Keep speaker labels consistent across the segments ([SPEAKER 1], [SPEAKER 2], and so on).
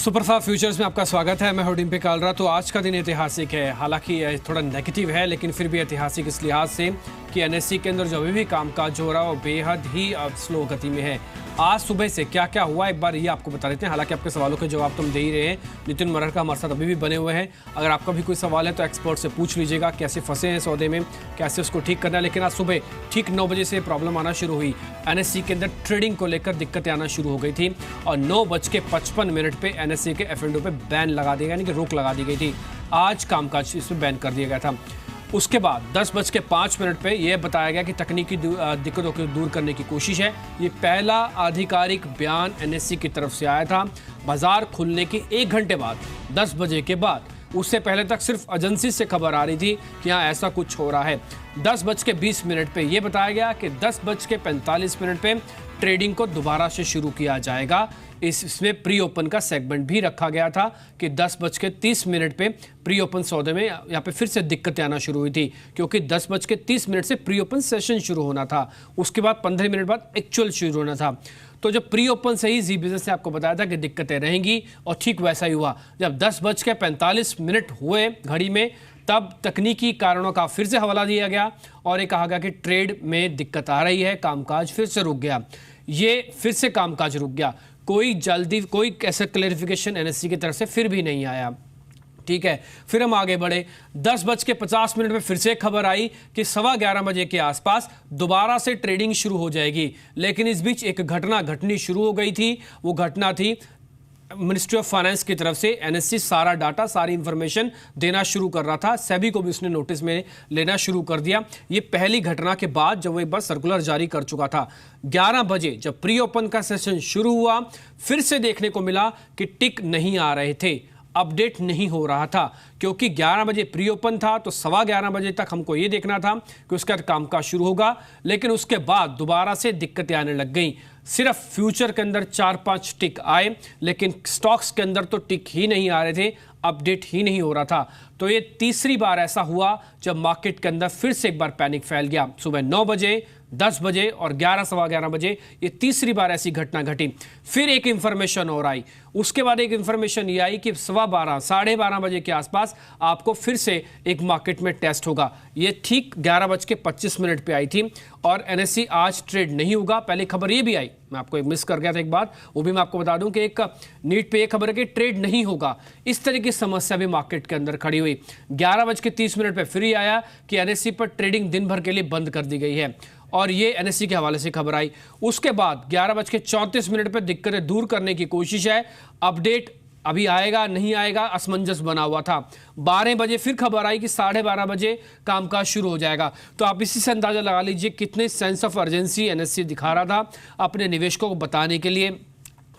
[SPEAKER 1] Superfast futures में आपका स्वागत है। मैं हूं डिम्पी कालरा। तो आज का दिन ऐतिहासिक है, हालांकि थोड़ा नेगेटिव है, लेकिन फिर भी ऐतिहासिक इस लिहाज से कि एनएससी के अंदर जो अभी भी कामकाज हो रहा है वो बेहद ही स्लो गति में है। आज सुबह से क्या क्या हुआ एक बार ये आपको बता देते हैं। हालांकि आपके सवालों के जवाब तो हम दे ही रहे हैं। नितिन मरहर हमारे साथ अभी भी बने हुए हैं। अगर आपका भी कोई सवाल है तो एक्सपर्ट से पूछ लीजिएगा, कैसे फंसे हैं सौदे में, कैसे उसको ठीक करना है। लेकिन आज सुबह ठीक 9 बजे से प्रॉब्लम आना शुरू हुई। एनएससी के अंदर ट्रेडिंग को लेकर दिक्कतें आना शुरू हो गई थी और 9:55 पे एनएससी के एफ&ओ पे बैन लगा दिया गया, यानी कि रोक लगा दी गई थी। आज कामकाज इसमें बैन कर दिया गया था। उसके बाद 10:05 पे यह बताया गया कि तकनीकी दिक्कतों को दूर करने की कोशिश है। ये पहला आधिकारिक बयान एनएससी की तरफ से आया था। बाजार खुलने के 1 घंटे बाद 10 बजे के बाद, उससे पहले तक सिर्फ एजेंसी से खबर आ रही थी कि यहाँ ऐसा कुछ हो रहा है। 10:20 पे यह बताया गया कि 10:45 पे ट्रेडिंग को दोबारा से शुरू किया जाएगा। इसमें प्री ओपन का सेगमेंट भी रखा गया था कि 10:30 पे प्री ओपन सौदे में यहाँ पे फिर से दिक्कतें आना शुरू हुई थी, क्योंकि 10:30 से प्री ओपन सेशन शुरू होना था। उसके बाद 15 मिनट बाद एक्चुअल शुरू होना था। तो जब प्री ओपन से ही जी बिजनेस ने आपको बताया था कि दिक्कतें रहेंगी, और ठीक वैसा ही हुआ। जब 10:45 हुए घड़ी में, तब तकनीकी कारणों का फिर से हवाला दिया गया और ये कहा गया कि ट्रेड में दिक्कत आ रही है, कामकाज फिर से रुक गया। ये फिर से कामकाज रुक गया। कोई ऐसा क्लैरिफिकेशन एनएससी की तरफ से फिर भी नहीं आया। ठीक है, फिर हम आगे बढ़े। 10:50 पे फिर से खबर आई कि 11:15 बजे के आसपास दोबारा से ट्रेडिंग शुरू हो जाएगी। लेकिन इस बीच एक घटना घटनी शुरू हो गई थी। वो घटना थी मिनिस्ट्री ऑफ फाइनेंस की तरफ से एनएससी सारा डाटा, सारी इंफॉर्मेशन देना शुरू कर रहा था। सेबी को भी उसने नोटिस में लेना शुरू कर दिया। ये पहली घटना के बाद जब वो एक बार सर्कुलर जारी कर चुका था। 11 बजे जब प्री ओपन का सेशन शुरू हुआ, फिर से देखने को मिला कि टिक नहीं आ रहे थे, अपडेट नहीं हो रहा था। क्योंकि 11 बजे प्री ओपन था तो 11:15 बजे तक हमको ये देखना था कि उसका कामकाज शुरू होगा। लेकिन उसके बाद दोबारा से दिक्कतें आने लग गई। सिर्फ फ्यूचर के अंदर 4-5 टिक आए, लेकिन स्टॉक्स के अंदर तो टिक ही नहीं आ रहे थे, अपडेट ही नहीं हो रहा था। तो ये तीसरी बार ऐसा हुआ जब मार्केट के अंदर फिर से एक बार पैनिक फैल गया। सुबह 9 बजे, 10 बजे और 11-11:15 बजे ये तीसरी बार ऐसी घटना घटी। फिर एक इंफॉर्मेशन और आई। उसके बाद एक इंफॉर्मेशन ये आई कि 12:15, 12:30 बजे के आसपास आपको फिर से एक मार्केट में टेस्ट होगा। ये ठीक 11:25 पे आई थी और एनएससी आज ट्रेड नहीं होगा। पहले खबर ये भी आई, मैं आपको मिस कर गया था एक बात, वो भी मैं आपको बता दूं कि एक नीट पे एक खबर है कि ट्रेड नहीं होगा। इस तरह की समस्या भी मार्केट के अंदर खड़ी हुई। 11:30 पे फिर आया कि एनएससी पर ट्रेडिंग दिन भर के लिए बंद कर दी गई है, और ये एनएससी के हवाले से खबर आई। उसके बाद 11:34 पे दिक्कतें दूर करने की कोशिश है। अपडेट अभी आएगा नहीं आएगा, असमंजस बना हुआ था। 12 बजे फिर खबर आई कि 12:30 बजे कामकाज शुरू हो जाएगा। तो आप इसी से अंदाजा लगा लीजिए कितने सेंस ऑफ अर्जेंसी एनएससी दिखा रहा था अपने निवेशकों को बताने के लिए।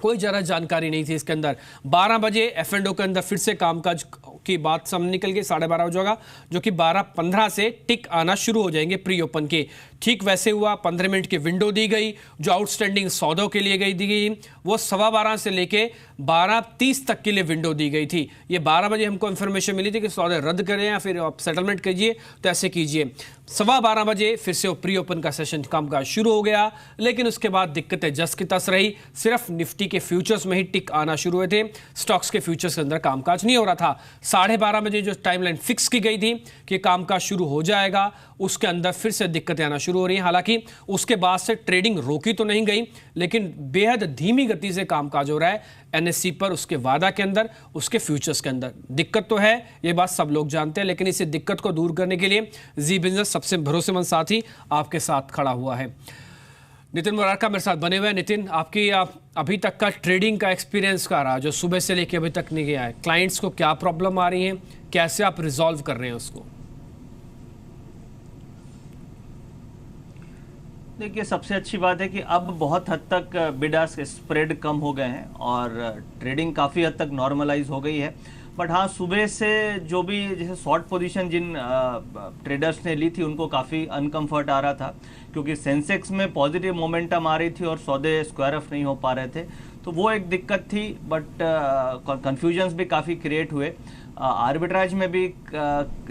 [SPEAKER 1] कोई जरा जानकारी नहीं थी इसके अंदर। 12 बजे एफ&ओ के अंदर फिर से कामकाज की बात सामने निकल गई। 12:30 हो जाएगा, जो कि 12:15 से टिक आना शुरू हो जाएंगे प्री ओपन के। ठीक वैसे हुआ। 15 मिनट की विंडो दी गई। जो आउटस्टैंडिंग सौदों के लिए दी गई वो 12:15 से लेके 12:30 तक के लिए विंडो दी गई थी। ये 12 बजे हमको इंफॉर्मेशन मिली थी कि सौदे रद्द करें या फिर आप सेटलमेंट कीजिए, तो ऐसे कीजिए। 12:15 बजे फिर से प्री ओपन का सेशन कामकाज शुरू हो गया। लेकिन उसके बाद दिक्कतें जस की तस रही। सिर्फ निफ्टी के फ्यूचर्स में ही टिक आना शुरू हुए थे, स्टॉक्स के फ्यूचर्स के अंदर कामकाज नहीं हो रहा था। 12:30 बजे जो टाइमलाइन फिक्स की गई थी कि कामकाज शुरू हो जाएगा, उसके अंदर फिर से दिक्कतें आना शुरू हो रही हैं। हालांकि उसके बाद से ट्रेडिंग रोकी तो नहीं गई, लेकिन बेहद धीमी गति से कामकाज हो रहा है एनएससी पर, उसके वादा के अंदर, उसके फ्यूचर्स के अंदर। दिक्कत तो है, ये बात सब लोग जानते हैं, लेकिन इसी दिक्कत को दूर करने के लिए जी बिजनेस सबसे भरोसेमंद साथी आपके साथ खड़ा हुआ है। नितिन मरहर मेरे साथ बने हुए हैं। नितिन, आपकी अभी तक का ट्रेडिंग का एक्सपीरियंस का रहा, जो सुबह से लेके अभी तक नहीं गया है, क्लाइंट्स को क्या प्रॉब्लम आ रही है, कैसे आप रिजॉल्व कर रहे हैं उसको?
[SPEAKER 2] देखिए, सबसे अच्छी बात है कि अब बहुत हद तक बिड आस्क स्प्रेड कम हो गए हैं और ट्रेडिंग काफ़ी हद तक नॉर्मलाइज हो गई है। बट हाँ, सुबह से जो भी जैसे शॉर्ट पोजीशन जिन ट्रेडर्स ने ली थी उनको काफ़ी अनकंफर्ट आ रहा था, क्योंकि सेंसेक्स में पॉजिटिव मोमेंटम आ रही थी और सौदे स्क्वायर ऑफ नहीं हो पा रहे थे। तो वो एक दिक्कत थी, बट कंफ्यूजन्स भी काफ़ी क्रिएट हुए। आर्बिट्राज में भी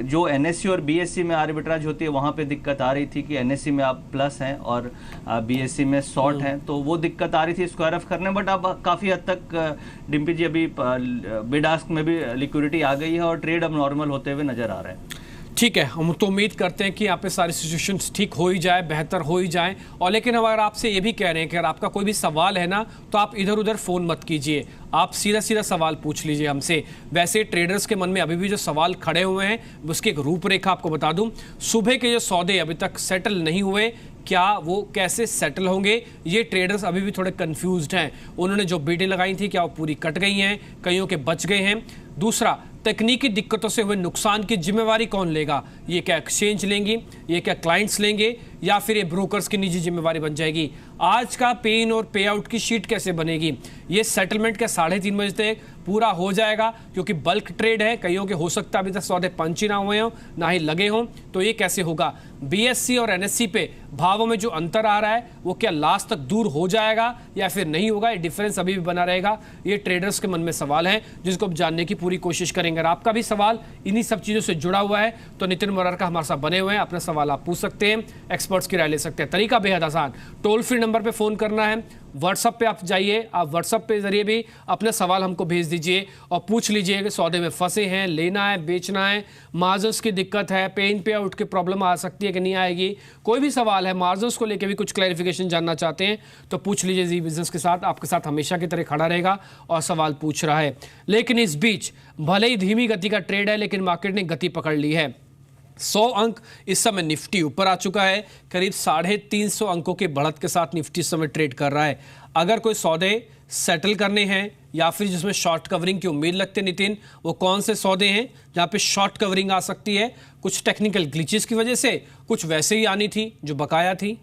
[SPEAKER 2] जो एनएससी और बीएससी में आर्बिट्राज होती है वहाँ पे दिक्कत आ रही थी कि एनएससी में आप प्लस हैं और बीएससी में शॉर्ट हैं, तो वो दिक्कत आ रही थी स्क्वायर ऑफ करने। बट अब काफ़ी हद तक डिम्पी जी अभी बिड आस्क में भी लिक्विडिटी आ गई है और ट्रेड अब नॉर्मल होते हुए नज़र आ रहे हैं।
[SPEAKER 1] ठीक है, हम तो उम्मीद करते हैं कि यहाँ पे सारी सिचुएशंस ठीक हो ही जाए, बेहतर हो ही जाए। और लेकिन अगर आपसे ये भी कह रहे हैं कि अगर आपका कोई भी सवाल है ना, तो आप इधर उधर फ़ोन मत कीजिए, आप सीधा सीधा सवाल पूछ लीजिए हमसे। वैसे ट्रेडर्स के मन में अभी भी जो सवाल खड़े हुए हैं उसकी एक रूपरेखा आपको बता दूं। सुबह के जो सौदे अभी तक सेटल नहीं हुए, क्या वो कैसे सेटल होंगे, ये ट्रेडर्स अभी भी थोड़े कंफ्यूज्ड हैं। उन्होंने जो बीटें लगाई थी क्या वो पूरी कट गई हैं, कईयों के बच गए हैं। दूसरा, तकनीकी दिक्कतों से हुए नुकसान की जिम्मेवारी कौन लेगा? ये क्या एक्सचेंज लेंगी, ये क्या क्लाइंट्स लेंगे, या फिर ये ब्रोकर्स की निजी जिम्मेवारी बन जाएगी? आज का पे इन और पे आउट की शीट कैसे बनेगी? ये सेटलमेंट क्या 3:30 बजे तक पूरा हो जाएगा? क्योंकि बल्क ट्रेड है, कईयों के हो सकता है अभी तक सौदे पंच ही ना हुए हों, ना ही लगे हों, तो ये कैसे होगा? बीएससी और एनएससी पे भावों में जो अंतर आ रहा है वो क्या लास्ट तक दूर हो जाएगा या फिर नहीं होगा? ये डिफरेंस अभी भी बना रहेगा? ये ट्रेडर्स के मन में सवाल है जिसको अब जानने की पूरी कोशिश करेंगे। अगर आपका भी सवाल इन्हीं सब चीज़ों से जुड़ा हुआ है तो नितिन मोरारका हमारे साथ बने हुए हैं, अपना सवाल आप पूछ सकते हैं, एक्सपर्ट्स की राय ले सकते हैं। तरीका बेहद आसान, टोल फ्री नंबर पे फ़ोन करना है, व्हाट्सएप पे आप जाइए, आप व्हाट्सएप पे जरिए भी अपने सवाल हमको भेज दीजिए और पूछ लीजिए कि सौदे में फंसे हैं, लेना है, बेचना है, मार्जिन्स की दिक्कत है, पे इन पे आउट की प्रॉब्लम आ सकती है कि नहीं आएगी, कोई भी सवाल है, मार्जिन्स को लेकर भी कुछ क्लैरिफिकेशन जानना चाहते हैं तो पूछ लीजिए। जी बिजनेस के साथ आपके साथ हमेशा की तरह खड़ा रहेगा और सवाल पूछ रहा है। लेकिन इस बीच भले ही धीमी गति का ट्रेड है लेकिन मार्केट ने गति पकड़ ली है। 100 अंक इस समय निफ्टी ऊपर आ चुका है, करीब 350 अंकों के बढ़त के साथ निफ्टी इस समय ट्रेड कर रहा है। अगर कोई सौदे सेटल करने हैं या फिर जिसमें शॉर्ट कवरिंग की उम्मीद लगती है नितिन, वो कौन से सौदे हैं जहां पे शॉर्ट कवरिंग आ सकती है? कुछ टेक्निकल ग्लिचेस की वजह से, कुछ वैसे ही आनी थी जो बकाया थी।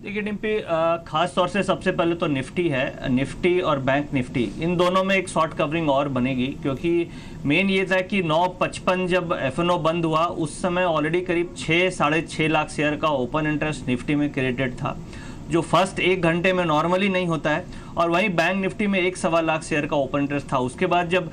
[SPEAKER 2] देखिए डिम्पी, खास तौर से सबसे पहले तो निफ्टी है, निफ्टी और बैंक निफ्टी, इन दोनों में एक शॉर्ट कवरिंग और बनेगी, क्योंकि मेन ये था कि 9.55 जब एफएनओ बंद हुआ उस समय ऑलरेडी करीब 6-6.5 लाख शेयर का ओपन इंटरेस्ट निफ्टी में क्रिएटेड था, जो फर्स्ट 1 घंटे में नॉर्मली नहीं होता है। और वहीं बैंक निफ्टी में 1.25 लाख शेयर का ओपन इंटरेस्ट था। उसके बाद जब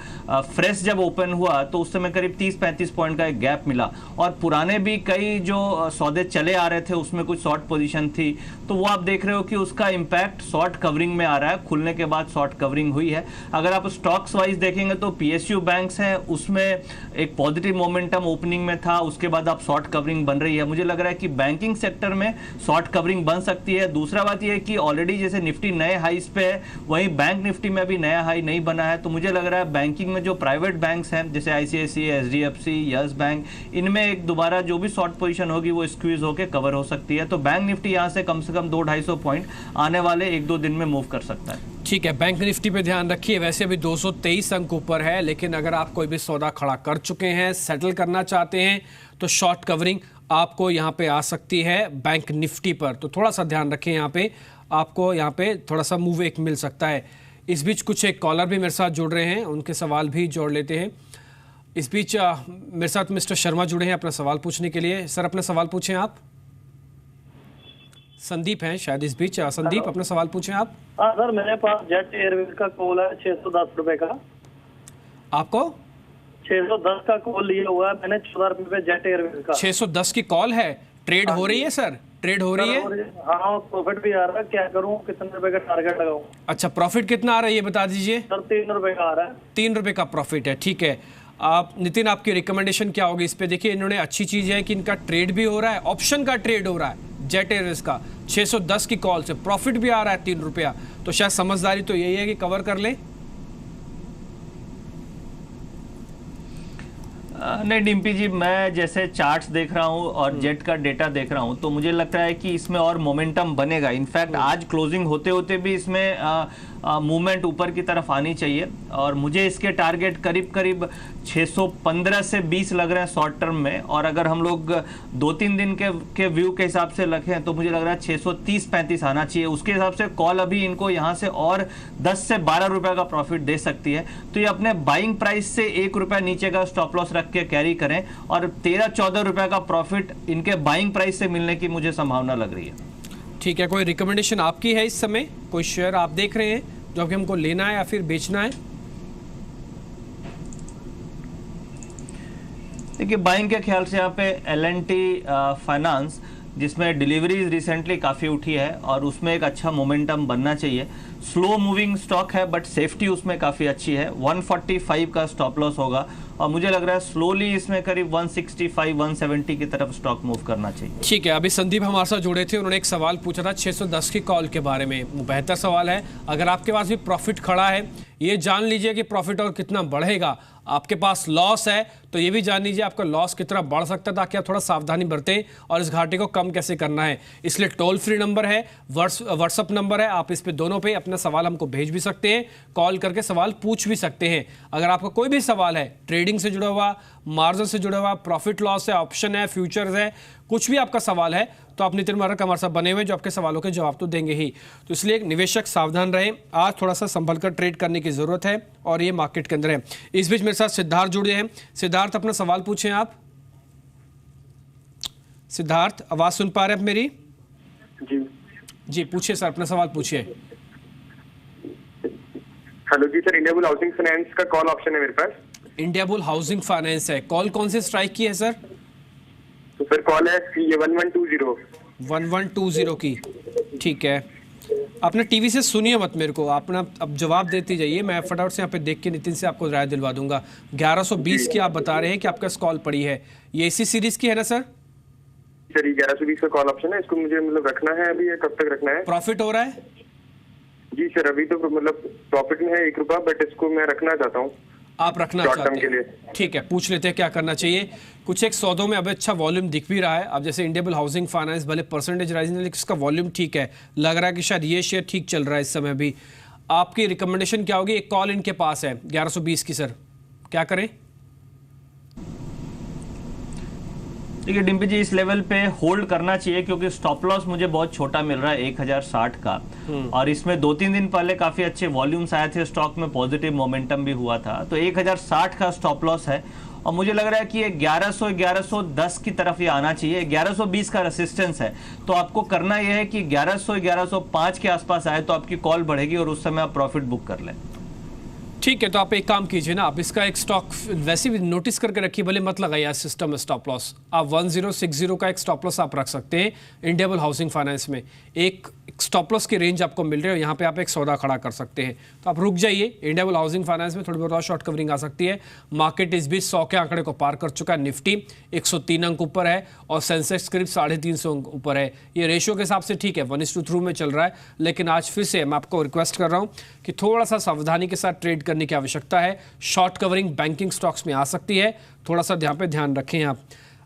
[SPEAKER 2] फ्रेश जब ओपन हुआ तो उस समय करीब 30-35 पॉइंट का एक गैप मिला और पुराने भी कई जो सौदे चले आ रहे थे उसमें कुछ शॉर्ट पोजीशन थी, तो वो आप देख रहे हो कि उसका इम्पैक्ट शॉर्ट कवरिंग में आ रहा है। खुलने के बाद शॉर्ट कवरिंग हुई है। अगर आप स्टॉक्स वाइज देखेंगे तो पीएसयू बैंक्स हैं, उसमें एक पॉजिटिव मोमेंटम ओपनिंग में था, उसके बाद आप शॉर्ट कवरिंग बन रही है। मुझे लग रहा है कि बैंकिंग सेक्टर में शॉर्ट कवरिंग बन सकती है। दूसरा बात यह है कि ऑलरेडी जैसे निफ्टी नए हाईस पे वहीं बैंक निफ्टी में भी नया हाई नहीं बना है, तो मुझे लग रहा है बैंकिंग में जो प्राइवेट बैंक्स हैं जैसे आईसीआईसी, एचडीएफसी, यस बैंक, इनमें एक दोबारा जो भी शॉर्ट पोजीशन होगी वो स्क्वीज होकर कवर हो सकती है। तो बैंक निफ्टी यहां से कम 200-250 पॉइंट आने वाले 1-2 दिन में मूव कर सकता है।
[SPEAKER 1] ठीक है, बैंक निफ्टी पे ध्यान रखिए। वैसे अभी 223 अंक ऊपर है, लेकिन अगर आप कोई भी सौदा खड़ा कर चुके हैं, सेटल करना चाहते हैं, तो शॉर्ट कवरिंग आपको यहाँ पे आ सकती है बैंक निफ्टी पर। तो थोड़ा सा ध्यान रखें, यहाँ पे आपको यहाँ पे थोड़ा सा मूव एक मिल सकता है। इस बीच कुछ एक कॉलर भी मेरे साथ जुड़ रहे हैं, उनके सवाल भी जोड़ लेते हैं। इस बीच मेरे साथ मिस्टर शर्मा जुड़े हैं अपना सवाल पूछने के लिए। सर अपना सवाल पूछें आप। संदीप हैं शायद इस बीच। संदीप अपना सवाल पूछें आप।
[SPEAKER 3] हाँ सर, मेरे पास जेट एयरवेज का कॉल है 610 रुपए का। आपको 610 का कॉल लिया हुआ है मैंने, 14 रुपए पे जेट एयरवेज का।
[SPEAKER 1] 610 की कॉल है, ट्रेड हो रही है सर? ट्रेड हो रही है?
[SPEAKER 3] हाँ, प्रॉफिट भी आ रहा है। क्या करूं, कितने रुपए का टारगेट लगाऊं?
[SPEAKER 1] अच्छा, प्रॉफिट कितना आ रहा है ये बता दीजिए।
[SPEAKER 3] सर 3 रुपए का आ रहा है।
[SPEAKER 1] 3 रुपए का प्रॉफिट है, ठीक है। आप नितिन, आपकी रिकमेंडेशन क्या होगी इस पे? देखिए इन्होंने अच्छी चीज है कि इनका ट्रेड भी हो रहा है, ऑप्शन का ट्रेड हो रहा है जेट एयरवेज का। 610 की कॉल से प्रॉफिट भी आ रहा है 3 रुपया, तो शायद समझदारी तो यही है कि कवर कर ले।
[SPEAKER 2] नहीं डिम्पी जी, मैं जैसे चार्ट्स देख रहा हूं और जेट का डेटा देख रहा हूं तो मुझे लगता है कि इसमें और मोमेंटम बनेगा। इनफैक्ट आज क्लोजिंग होते होते भी इसमें मूवमेंट ऊपर की तरफ आनी चाहिए और मुझे इसके टारगेट करीब करीब 615 से 20 लग रहे हैं शॉर्ट टर्म में। और अगर हम लोग 2-3 दिन के व्यू के हिसाब से रखें तो मुझे लग रहा है 630-35 आना चाहिए। उसके हिसाब से कॉल अभी इनको यहाँ से और 10 से 12 रुपए का प्रॉफिट दे सकती है। तो ये अपने बाइंग प्राइस से 1 रुपया नीचे का स्टॉप लॉस रख के कैरी करें, और 13-14 रुपए का प्रॉफिट इनके बाइंग प्राइस से मिलने की मुझे संभावना लग रही है।
[SPEAKER 1] ठीक है, कोई रिकमेंडेशन आपकी है इस समय? कोई शेयर आप देख रहे हैं जो कि हमको लेना है या फिर बेचना है?
[SPEAKER 2] देखिए, बाइंग के ख्याल से यहाँ पे L&T फाइनेंस, जिसमें डिलीवरीज रिसेंटली काफ़ी उठी है और उसमें एक अच्छा मोमेंटम बनना चाहिए। स्लो मूविंग स्टॉक है बट सेफ्टी उसमें काफ़ी अच्छी है। 145 का स्टॉप लॉस होगा और मुझे लग रहा है स्लोली इसमें करीब 165-170 की तरफ स्टॉक मूव करना चाहिए।
[SPEAKER 1] ठीक है, अभी संदीप हमारे साथ जुड़े थे, उन्होंने एक सवाल पूछा था 610 की कॉल के बारे में। वो बेहतर सवाल है। अगर आपके पास भी प्रॉफिट खड़ा है, ये जान लीजिए कि प्रॉफिट और कितना बढ़ेगा। आपके पास लॉस है तो ये भी जान लीजिए आपका लॉस कितना बढ़ सकता है, ताकि आप थोड़ा सावधानी बरतें और इस घाटे को कम कैसे करना है। इसलिए टोल फ्री नंबर है, व्हाट्सअप नंबर है, आप इस पे दोनों पे अपना सवाल हमको भेज भी सकते हैं, कॉल करके सवाल पूछ भी सकते हैं। अगर आपका कोई भी सवाल है ट्रेडिंग से जुड़ा हुआ, मार्जिन से जुड़ा हुआ, प्रॉफिट लॉस है, ऑप्शन है, फ्यूचर्स है, कुछ भी आपका सवाल है तो आप नितिन मारक हमारे साथ बने हुए जो आपके सवालों के जवाब तो देंगे ही। तो इसलिए एक निवेशक सावधान रहे, आज थोड़ा सा संभल कर ट्रेड करने की जरूरत है और ये मार्केट के अंदर है। इस बीच मेरे साथ सिद्धार्थ जुड़े हैं। सिद्धार्थ, अपना सवाल पूछें आप। सिद्धार्थ, आवाज सुन पा रहे हैं आप मेरी? जी पूछिए सर, अपना सवाल पूछिए।
[SPEAKER 4] हेलो जी सर, इंडियाबुल हाउसिंग फाइनेंस का कॉल ऑप्शन है मेरे पास।
[SPEAKER 1] इंडियाबुल हाउसिंग फाइनेंस है, कॉल कौन से स्ट्राइक की है सर?
[SPEAKER 4] तो सर कॉल है
[SPEAKER 1] 1120 की। ठीक है, आपने टीवी से सुनिए मत मेरे को, आपने अब जवाब देते जाइए, मैं फटाफट से यहाँ पे देख के नितिन से आपको राय दिलवा दूंगा। 1120 की आप बता रहे हैं कि आपका कॉल पड़ी है, ये इसी सीरीज की है ना सर?
[SPEAKER 4] सर 1120 का कॉल ऑप्शन है, इसको मुझे मतलब रखना है अभी, कब तक रखना है?
[SPEAKER 1] प्रॉफिट हो रहा है?
[SPEAKER 4] जी सर, अभी तो मतलब प्रॉफिट में है 1 रुपया, बट इसको मैं रखना चाहता हूँ।
[SPEAKER 1] आप रखना चाहते हैं? ठीक है, पूछ लेते हैं क्या करना चाहिए। कुछ एक सौदों में अब अच्छा वॉल्यूम दिख भी रहा है। अब जैसे इंडियाबुल हाउसिंग फाइनेंस भले परसेंटेज राइजिंग है लेकिन इसका वॉल्यूम ठीक है, लग रहा है कि शायद ये शेयर ठीक चल रहा है इस समय भी। आपकी रिकमेंडेशन क्या होगी? एक कॉल इनके पास है 1120 की, सर क्या करें?
[SPEAKER 2] देखिए डिम्पी जी, इस लेवल पे होल्ड करना चाहिए क्योंकि स्टॉप लॉस मुझे बहुत छोटा मिल रहा है 1060 का, और इसमें 2-3 दिन पहले काफी अच्छे वॉल्यूम्स आए थे, स्टॉक में पॉजिटिव मोमेंटम भी हुआ था, तो 1060 का स्टॉप लॉस है और मुझे लग रहा है कि ये 1100-1110 की तरफ ये आना चाहिए। 1120 का रेसिस्टेंस है, तो आपको करना यह है कि 1100-1105 के आसपास आए तो आपकी कॉल बढ़ेगी और उस समय आप प्रॉफिट बुक कर लें।
[SPEAKER 1] ठीक है, तो आप एक काम कीजिए ना, आप इसका एक स्टॉक वैसे भी नोटिस करके रखिए, भले मत लगाइए सिस्टम में स्टॉप लॉस। आप 1060 का एक स्टॉप लॉस आप रख सकते हैं इंडियाबुल हाउसिंग फाइनेंस में। एक स्टॉप लॉस की रेंज आपको मिल रही है, यहाँ पे आप एक सौदा खड़ा कर सकते हैं। तो आप रुक जाइए, इंडियाबुल हाउसिंग फाइनेंस में थोड़ी बहुत और शॉर्ट कवरिंग आ सकती है। मार्केट इस बीच 100 के आंकड़े को पार कर चुका है। निफ्टी 103 अंक ऊपर है और सेंसेक्स करीब 350 अंक ऊपर है। ये रेशियो के हिसाब से ठीक है, 1:3 में चल रहा है, लेकिन आज फिर से मैं आपको रिक्वेस्ट कर रहा हूँ कि थोड़ा सा सावधानी के साथ ट्रेड करने की आवश्यकता है। शॉर्ट कवरिंग बैंकिंग स्टॉक्स में आ सकती है, थोड़ा सा यहाँ पे ध्यान रखें आप।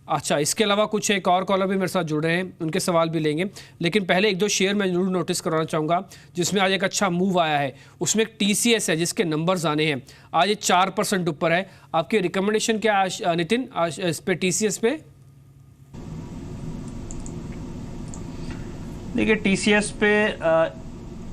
[SPEAKER 1] अच्छा, इसके अलावा कुछ एक और कॉलर भी मेरे साथ जुड़ रहे हैं, उनके सवाल भी लेंगे, लेकिन पहले 1-2 शेयर मैं जरूर नोटिस कराना चाहूँगा जिसमें आज एक अच्छा मूव आया है। उसमें एक TCS है जिसके नंबर्स आने हैं, आज ये 4% ऊपर है। आपकी रिकमेंडेशन क्या है नितिन इस पे, TCS पे?
[SPEAKER 2] देखिए TCS पे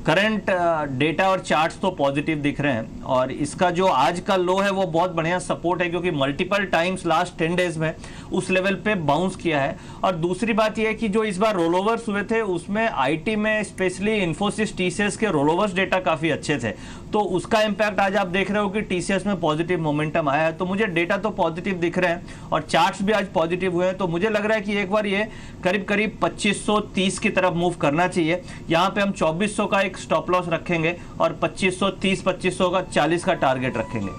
[SPEAKER 2] करंट डेटा और चार्ट्स तो पॉजिटिव दिख रहे हैं और इसका जो आज का लो है वो बहुत बढ़िया सपोर्ट है क्योंकि मल्टीपल टाइम्स लास्ट 10 डेज में उस लेवल पे बाउंस किया है। और दूसरी बात यह है कि जो इस बार रोल ओवर्स हुए थे उसमें आईटी में स्पेशली इन्फोसिस TCS के रोल ओवर्स डेटा काफी अच्छे थे, तो उसका इम्पैक्ट आज आप देख रहे हो कि TCS में पॉजिटिव मोमेंटम आया है। तो मुझे डेटा तो पॉजिटिव दिख रहे हैं और चार्ट्स भी आज पॉजिटिव हुए हैं, तो मुझे लग रहा है कि एक बार ये करीब 2530 की तरफ मूव करना चाहिए। यहाँ पे हम 2400 का एक स्टॉप लॉस रखेंगे और 2530-2500 का 40 का टारगेट रखेंगे।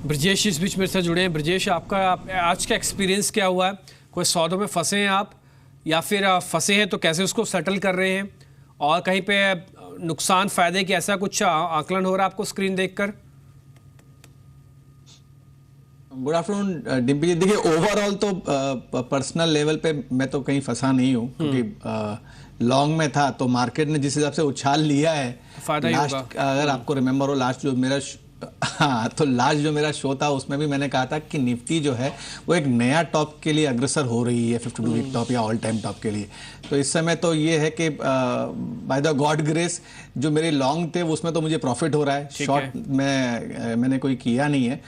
[SPEAKER 1] ब्रजेश इस बीच मेरे से जुड़े हैं। ब्रजेश, आपका आज का एक्सपीरियंस क्या हुआ है? कोई सौदों में फंसे हैं आप, या फिर फंसे हैं तो कैसे उसको सेटल कर रहे हैं, और कहीं पे नुकसान फायदे की ऐसा कुछ आकलन हो रहा है आपको स्क्रीन देखकर?
[SPEAKER 5] गुड आफ्टरनून डिम्पी जी। देखिए ओवरऑल तो पर्सनल लेवल पे मैं तो कहीं फंसा नहीं हूँ क्योंकि लॉन्ग में था, तो मार्केट ने जिस हिसाब से उछाल लिया है
[SPEAKER 1] फायदा ही होगा।
[SPEAKER 5] अगर आपको रिमेंबर हो, लास्ट जो मेरा हाँ, तो लास्ट जो मेरा शो था उसमें भी मैंने कहा था कि निफ्टी जो है वो एक नया टॉप के लिए अग्रसर हो रही है, 52 वीक टॉप या ऑल टाइम टॉप के लिए। तो इस समय तो ये है कि बाय द गॉड ग्रेस जो मेरे लॉन्ग थे उसमें तो मुझे प्रॉफिट हो रहा है, शॉर्ट में मैंने कोई किया नहीं है।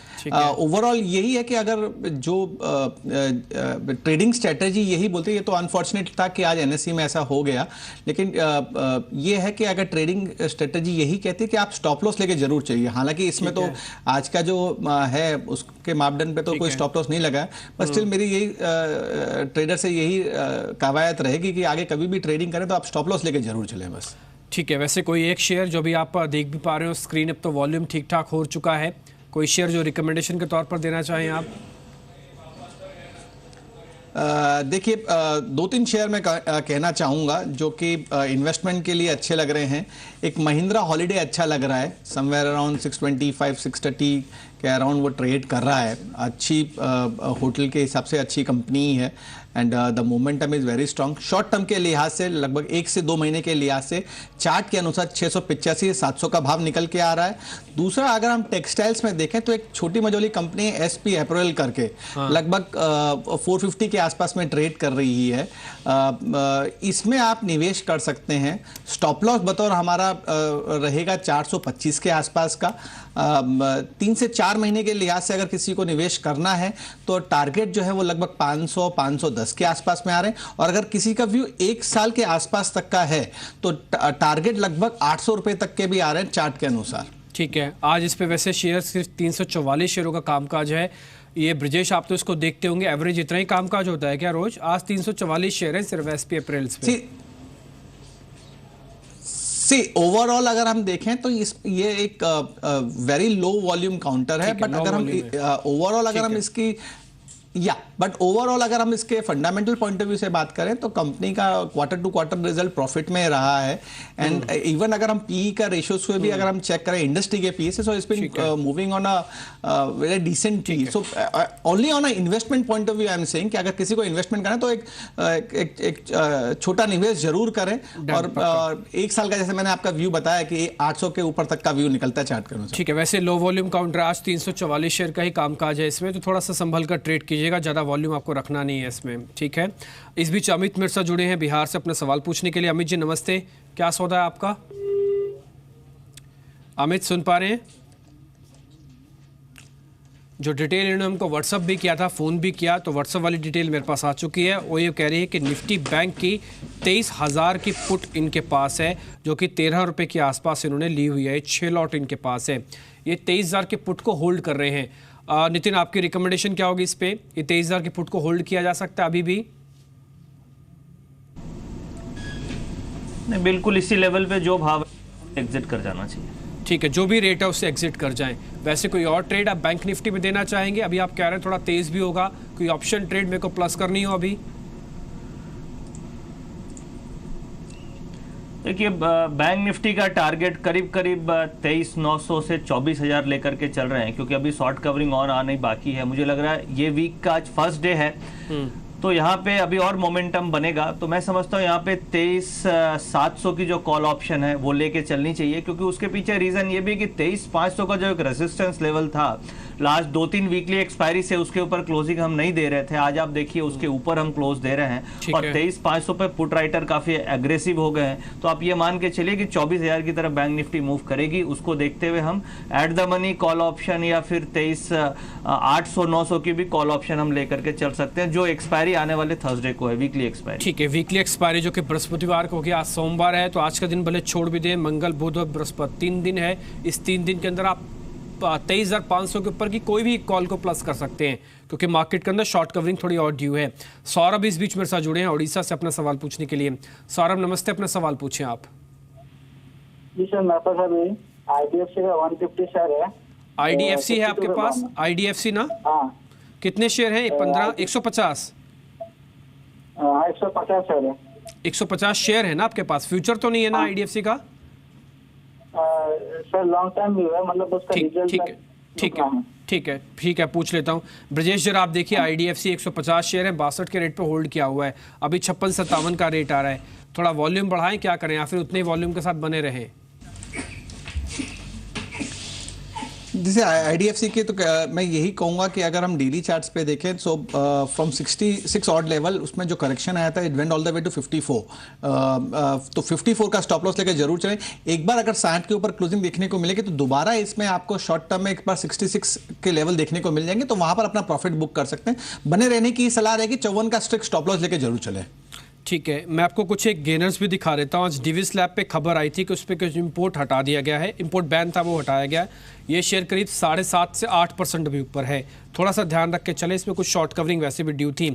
[SPEAKER 5] ओवरऑल यही है कि अगर जो ट्रेडिंग स्ट्रेटेजी यही बोलते हैं, ये तो अनफॉर्चुनेट था कि आज एनएससी में ऐसा हो गया, लेकिन ये है कि अगर ट्रेडिंग स्ट्रेटेजी यही कहती है कि आप स्टॉप लॉस लेके जरूर चाहिए। हालांकि इसमें तो आज का जो है उसके मापदंड पे तो कोई स्टॉप लॉस नहीं लगा है, बट स्टिल मेरी यही ट्रेडर से यही कवायद रहेगी कि आगे कभी भी ट्रेडिंग करें तो आप स्टॉप लॉस लेके जरूर चलें बस।
[SPEAKER 1] ठीक है, वैसे कोई एक शेयर जो भी आप देख भी पा रहे हो स्क्रीन, अब तो वॉल्यूम ठीक ठाक हो चुका है, कोई शेयर जो रिकमेंडेशन के तौर पर देना चाहें आप?
[SPEAKER 5] देखिए, 2-3 शेयर मैं कहना चाहूँगा जो कि इन्वेस्टमेंट के लिए अच्छे लग रहे हैं। एक महिंद्रा हॉलीडे अच्छा लग रहा है, समवेयर अराउंड 625-630 के अराउंड वो ट्रेड कर रहा है। अच्छी होटल के हिसाब से अच्छी कंपनी है and the momentum is very strong. Short term के लिहाज से लगभग 1 से 2 महीने के लिहाज से चार्ट के अनुसार 685-700 का भाव निकल के आ रहा है। दूसरा, अगर हम टेक्सटाइल्स में देखें तो एक छोटी मझोली कंपनी है एसपी अपैरल करके, लगभग 450 के आसपास में ट्रेड कर रही है। इसमें आप निवेश कर सकते हैं। स्टॉप लॉस बतौर हमारा रहेगा 425 के आसपास का। 3 से 4 महीने के लिहाज से अगर किसी को निवेश करना है तो टारगेट जो है वो लगभग 500-510 के आसपास में आ रहे हैं, और अगर किसी का व्यू 1 साल के आसपास तक का है तो टारगेट लगभग 800 रुपए तक के भी आ रहे हैं चार्ट के अनुसार।
[SPEAKER 1] ठीक है, आज इस पे वैसे शेयर सिर्फ 344 शेयरों का कामकाज है। ये ब्रजेश, आप तो इसको देखते होंगे, एवरेज इतना ही कामकाज होता है क्या रोज? आज 344 शेयर है सिर्फ एसपी अपैरल्स पे।
[SPEAKER 5] ओवरऑल अगर हम देखें तो ये एक वेरी लो वॉल्यूम काउंटर है, बट अगर हम ओवरऑल अगर हम इसकी ओवरऑल अगर हम इसके फंडामेंटल पॉइंट ऑफ व्यू से बात करें तो कंपनी का quarter to quarter result profit में रहा है। एंड इवन अगर हम पीई का रेशियो से भी अगर हम चेक करें इंडस्ट्री के पीई से, so it's been moving on a very decent P. So only on a investment point of view I am saying कि अगर किसी को इन्वेस्टमेंट करना है तो एक छोटा निवेश जरूर करें। और 1 साल का जैसे मैंने आपका व्यू बताया कि 800 के ऊपर तक का व्यू निकलता है चार्ट करने से।
[SPEAKER 1] ठीक है, वैसे लो वॉल्यूम काउंटर आज 344 शेयर का ही कामकाज है इसमें, तो थोड़ा सा संभल कर ट्रेड कीजिए, ज़्यादा वॉल्यूम आपको रखना नहीं है इसमें। ठीक है, इस बीच अमित मिर्जा जुड़े हैं बिहार से अपना सवाल पूछने के लिए। अमित जी नमस्ते, क्या सौदा है आपका? अमित सुन पा रहे हैं? जो डिटेल इन्होंने हमको व्हाट्सअप भी किया था, फ़ोन भी किया, तो व्हाट्सअप वाली डिटेल मेरे पास आ चुकी है। वो ये कह रही है कि निफ्टी बैंक की 23,000 की पुट इनके पास है, जो कि 13 रुपये के आसपास इन्होंने ली हुई है। 6 लॉट इनके पास है। ये 23,000 के पुट को होल्ड कर रहे हैं। नितिन, आपकी रिकमेंडेशन क्या होगी इस पे? ये 23,000 की पुट को होल्ड किया जा सकता है अभी भी?
[SPEAKER 2] नहीं, बिल्कुल इसी लेवल पे जो भाव एग्जिट कर जाना चाहिए।
[SPEAKER 1] ठीक है, जो भी रेट है उससे एग्जिट कर जाएं। वैसे कोई और ट्रेड आप बैंक निफ्टी में देना चाहेंगे? अभी आप कह रहे हैं थोड़ा तेज भी होगा, कोई ऑप्शन ट्रेड मेरे को प्लस करनी हो अभी?
[SPEAKER 2] देखिए, बैंक निफ्टी का टारगेट करीब 23,900 से 24,000 लेकर के चल रहे हैं, क्योंकि अभी शॉर्ट कवरिंग और आने बाकी है। मुझे लग रहा है ये वीक का आज फर्स्ट डे है, तो यहाँ पे अभी और मोमेंटम बनेगा। तो मैं समझता हूँ यहाँ पे 23,700 की जो कॉल ऑप्शन है वो लेके चलनी चाहिए, क्योंकि उसके पीछे रीजन ये भी कि 23,500 का जो एक रेजिस्टेंस लेवल था लास्ट 2-3 वीकली एक्सपायरी से, उसके ऊपर क्लोजिंग हम नहीं दे रहे थे। आज आप देखिए उसके ऊपर हम क्लोज दे रहे हैं, और 23,500 पे पुट राइटर काफी एग्रेसिव हो गए हैं। तो आप ये मान के चलिए कि 24,000 की तरफ बैंक निफ्टी मूव करेगी। उसको देखते हुए हम at the money call option या फिर 23,800-900 की भी कॉल ऑप्शन हम लेकर के चल सकते हैं, जो एक्सपायरी आने वाले थर्सडे को है, वीकली एक्सपायरी।
[SPEAKER 1] ठीक है, वीकली एक्सपायरी जो कि बृहस्पतिवार को होगी। आज सोमवार है, तो आज का दिन भले छोड़ भी दें, मंगल बुध और बृहस्पति 3 दिन है। इस 3 दिन के अंदर आप 23,500 के ऊपर की कोई भी कॉल को प्लस कर सकते हैं, क्योंकि मार्केट के अंदर शॉर्ट कवरिंग थोड़ी और ड्यू है। सौरभ इस बीच मेरे साथ जुड़े हैं उड़ीसा से अपना सवाल पूछने के लिए। सौरभ नमस्ते, अपना सवाल पूछें आप।
[SPEAKER 6] जी सर, मेरे पास अभी आईडीएफसी का 150 शेयर है।
[SPEAKER 1] आईडीएफसी है आपके पास? आईडीएफसी ना?
[SPEAKER 6] हाँ।
[SPEAKER 1] कितने शेयर हैं? 150?
[SPEAKER 6] 150 शेयर है।
[SPEAKER 1] 150 शेयर है ना आपके पास? फ्यूचर तो नहीं है ना आईडीएफसी का?
[SPEAKER 6] सर लॉन्ग टाइम भी है, मतलब उसका रिजल्ट
[SPEAKER 1] ठीक है, पूछ लेता हूँ। ब्रजेश जरा आप देखिए, आईडीएफसी 150 शेयर है, 62 के रेट पे होल्ड किया हुआ है। अभी 56-57 का रेट आ रहा है। थोड़ा वॉल्यूम बढ़ाएं, क्या करें, या फिर उतने वॉल्यूम के साथ बने रहें?
[SPEAKER 5] जैसे IDFC के तो मैं यही कहूंगा कि अगर हम डेली चार्ट्स पे देखें सो फ्रॉम 66 ऑड लेवल उसमें जो करेक्शन आया था it went all the way to 54, तो 54 का स्टॉप लॉस लेकर जरूर चलें। एक बार अगर 60 के ऊपर क्लोजिंग देखने को मिलेगी तो दोबारा इसमें आपको शॉर्ट टर्म में एक बार 66 के लेवल देखने को मिल जाएंगे, तो वहां पर अपना प्रॉफिट बुक कर सकते हैं। बने रहने की सलाह रहेगी, 54 का स्ट्रिक्ट स्टॉप लॉस लेकर जरूर चले।
[SPEAKER 1] ठीक है, मैं आपको कुछ एक गेनर्स भी दिखा देता हूँ। आज डिविस लैब पे खबर आई थी कि उस पर कुछ इंपोर्ट हटा दिया गया है, इंपोर्ट बैन था वो हटाया गया है। ये शेयर करीब 7.5 से 8% भी ऊपर है, थोड़ा सा ध्यान रख के चले। इसमें कुछ शॉर्ट कवरिंग वैसे भी ड्यू थी।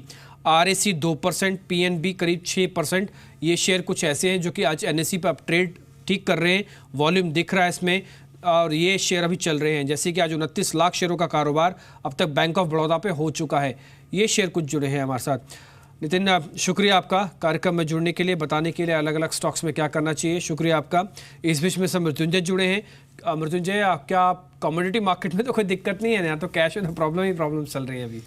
[SPEAKER 1] RAC 2%, PNB करीब 6%। ये शेयर कुछ ऐसे हैं जो कि आज NSE पर अब ट्रेड ठीक कर रहे हैं, वॉल्यूम दिख रहा है इसमें, और ये शेयर अभी चल रहे हैं। जैसे कि आज 29 लाख शेयरों का कारोबार अब तक बैंक ऑफ बड़ौदा पे हो चुका है। ये शेयर कुछ जुड़े हैं हमारे साथ। नितिन, शुक्रिया आपका कार्यक्रम में जुड़ने के लिए, बताने के लिए अलग अलग स्टॉक्स में क्या करना चाहिए, शुक्रिया आपका। इस बीच में सब मृत्युंजय जुड़े हैं। मृत्युंजय, क्या कमोडिटी मार्केट में तो कोई दिक्कत नहीं है, यहाँ तो कैश में तो प्रॉब्लम चल रही है अभी?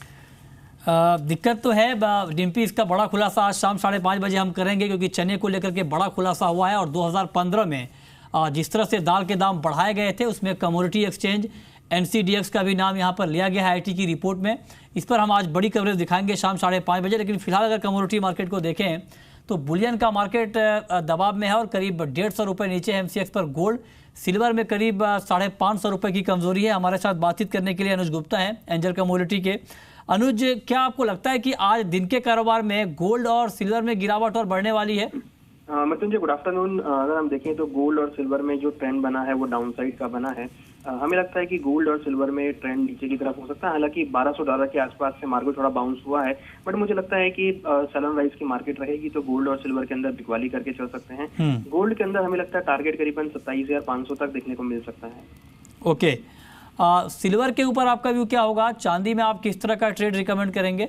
[SPEAKER 7] दिक्कत तो है डिम्पी। इसका बड़ा खुलासा आज शाम 5:30 बजे हम करेंगे, क्योंकि चने को लेकर के बड़ा खुलासा हुआ है। और 2015 में जिस तरह से दाल के दाम बढ़ाए गए थे, उसमें कमोडिटी एक्सचेंज NCDX का भी नाम यहाँ पर लिया गया है IT की रिपोर्ट में। इस पर हम आज बड़ी कवरेज दिखाएंगे शाम 5:30 बजे। लेकिन फिलहाल अगर कमोडिटी मार्केट को देखें तो बुलियन का मार्केट दबाव में है और करीब 150 रुपये नीचे है MCX पर गोल्ड। सिल्वर में करीब 550 रुपये की कमजोरी है। हमारे साथ बातचीत करने के लिए अनुज गुप्ता हैं, एंजल कमोडिटी के। अनुज, क्या आपको लगता है कि आज दिन के कारोबार में गोल्ड और सिल्वर में गिरावट और बढ़ने वाली है?
[SPEAKER 8] Mrityunjay, good afternoon. अगर हम देखें तो गोल्ड और सिल्वर में जो ट्रेंड बना है वो डाउन साइड का बना है। हमें लगता है कि गोल्ड और सिल्वर में ट्रेंड नीचे की तरफ हो सकता है। हालांकि $1200 के आसपास से मार्केट थोड़ा बाउंस हुआ है, बट मुझे लगता है कि सलन राइज की मार्केट रहेगी तो गोल्ड और सिल्वर के अंदर बिकवाली करके चल सकते हैं। गोल्ड के अंदर हमें लगता है टारगेट करीबन 27,500 तक देखने को मिल सकता है।
[SPEAKER 7] ओके, सिल्वर के ऊपर आपका व्यू क्या होगा? चांदी में आप किस तरह का ट्रेड रिकमेंड करेंगे?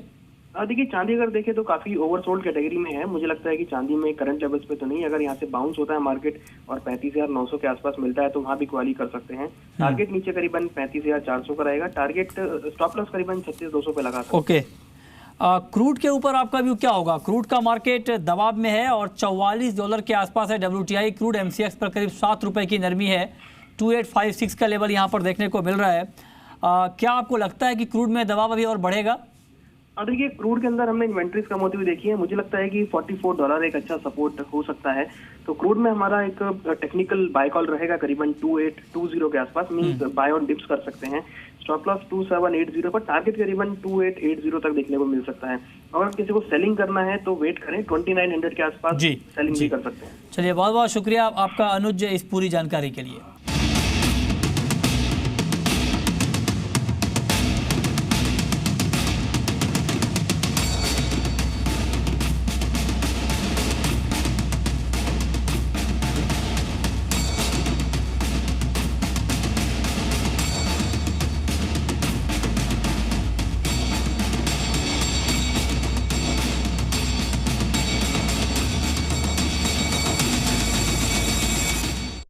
[SPEAKER 8] देखिए, चांदी अगर देखें तो काफी ओवरसोल्ड कैटेगरी में है। मुझे लगता है कि चांदी में करंट लेवल्स पे तो नहीं, अगर यहाँ से बाउंस होता है मार्केट और 35,900 के आसपास मिलता है तो वहाँ भी क्वाली कर सकते हैं। टारगेट नीचे करीबन 35,400 का रहेगा। टारगेट स्टॉप लॉस करीबन 36,200 पे लगा सकते हैं।
[SPEAKER 7] ओके, क्रूड के ऊपर आपका व्यू क्या होगा? क्रूड का मार्केट दबाव में है और $44 के आसपास है WTI क्रूड। MCX पर करीब 7 रुपए की नरमी है। 2856 का लेवल यहाँ पर देखने को मिल रहा है। क्या आपको लगता है कि क्रूड में दबाव अभी और बढ़ेगा?
[SPEAKER 8] देखिए, क्रूड के अंदर हमने इन्वेंट्रीज कम होती हुई देखी है। मुझे लगता है कि $44 एक अच्छा सपोर्ट हो सकता है। तो क्रूड में हमारा एक टेक्निकल बाय कॉल रहेगा करीबन 2820 के आसपास, मींस बाय ऑन डिप्स कर सकते हैं। स्टॉप लॉस 2780 पर, टारगेट करीबन 2880 तक देखने को मिल सकता है। अगर किसी को सेलिंग करना है तो वेट करें, 2900 के आसपास सेलिंग भी कर सकते हैं।
[SPEAKER 7] चलिए, बहुत बहुत शुक्रिया आपका अनुज इस पूरी जानकारी के लिए।